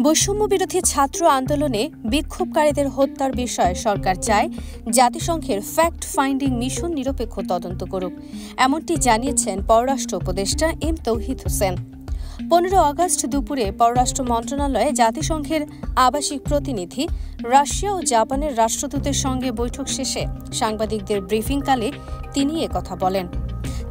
বৈষম্য বিরোধী ছাত্র আন্দোলনে বিক্ষোভকারীদের হত্যার বিষয়ে সরকার চায় জাতিসংঘের ফ্যাক্ট ফাইন্ডিং মিশন নিরপেক্ষ তদন্ত করুক, এমনটি জানিয়েছেন পররাষ্ট্র উপদেষ্টা এম তৌহিদ হোসেন। 15 আগস্ট দুপুরে পররাষ্ট্র মন্ত্রণালয়ে জাতিসংঘের আবাসিক প্রতিনিধি রাশিয়া ও জাপানের রাষ্ট্রদূতের সঙ্গে বৈঠক শেষে সাংবাদিকদের ব্রিফিংকালে তিনি একথা বলেন।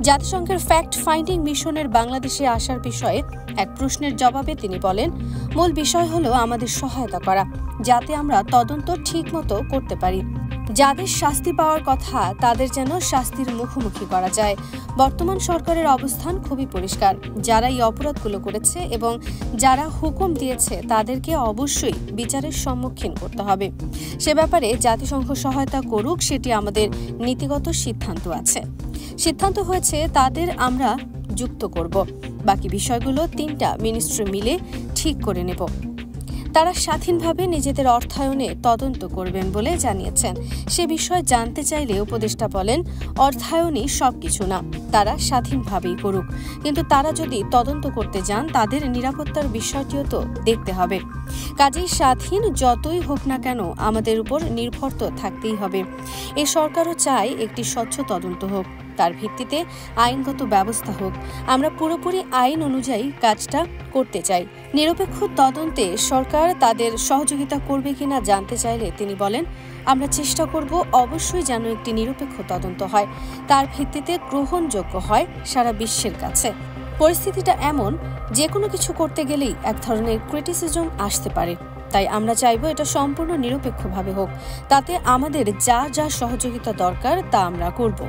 জাতিসংঘের ফ্যাক্ট ফাইন্ডিং মিশনের বাংলাদেশে আসার বিষয়ে এক প্রশ্নের জবাবে তিনি বলেন, মূল বিষয় হলো আমাদের সহায়তা করা, যাতে আমরা তদন্ত ঠিকমতো করতে পারি। যাদের শাস্তি পাওয়ার কথা তাদের যেন শাস্তির মুখোমুখি করা যায়। বর্তমান সরকারের অবস্থান খুবই পরিষ্কার, যারা এই অপরাধগুলো করেছে এবং যারা হুকুম দিয়েছে তাদেরকে অবশ্যই বিচারের সম্মুখীন করতে হবে। সে ব্যাপারে জাতিসংঘ সহায়তা করুক, সেটি আমাদের নীতিগত সিদ্ধান্ত আছে। সিদ্ধান্ত হয়েছে তাদের আমরা যুক্ত করব। বাকি বিষয়গুলো 3টা মিনিস্ট্রি মিলে ঠিক করে নেব। তারা স্বাধীনভাবে নিজেদের অর্থায়নে তদন্ত করবেন বলে জানিয়েছেন। সে বিষয়ে জানতে চাইলে উপদেষ্টা বলেন, অর্থায়নই সবকিছু না, তারা স্বাধীনভাবেই করুক, কিন্তু তারা যদি তদন্ত করতে যান তাদের নিরাপত্তার বিষয়টিও তো দেখতে হবে। কাজেই স্বাধীন যতই হোক না কেন আমাদের উপর নির্ভর তো থাকতেই হবে। এই সরকারও চায় একটি স্বচ্ছ তদন্ত হোক, তার ভিত্তিতে আইনগত ব্যবস্থা হোক। আমরা পুরোপুরি আইন অনুযায়ী কাজটা করতে চাই। নিরপেক্ষ তদন্তে সরকার তাদের সহযোগিতা করবে কিনা জানতে চাইলে তিনি বলেন, আমরা চেষ্টা করব অবশ্যই যেন একটি নিরপেক্ষ তদন্ত হয়, তার ভিত্তিতে গ্রহণযোগ্য হয় সারা বিশ্বের কাছে। পরিস্থিতিটা এমন, যে কোনো কিছু করতে গেলেই এক ধরনের ক্রিটিসিজম আসতে পারে, তাই আমরা চাইব এটা সম্পূর্ণ নিরপেক্ষভাবে হোক, তাতে আমাদের যা যা সহযোগিতা দরকার তা আমরা করব।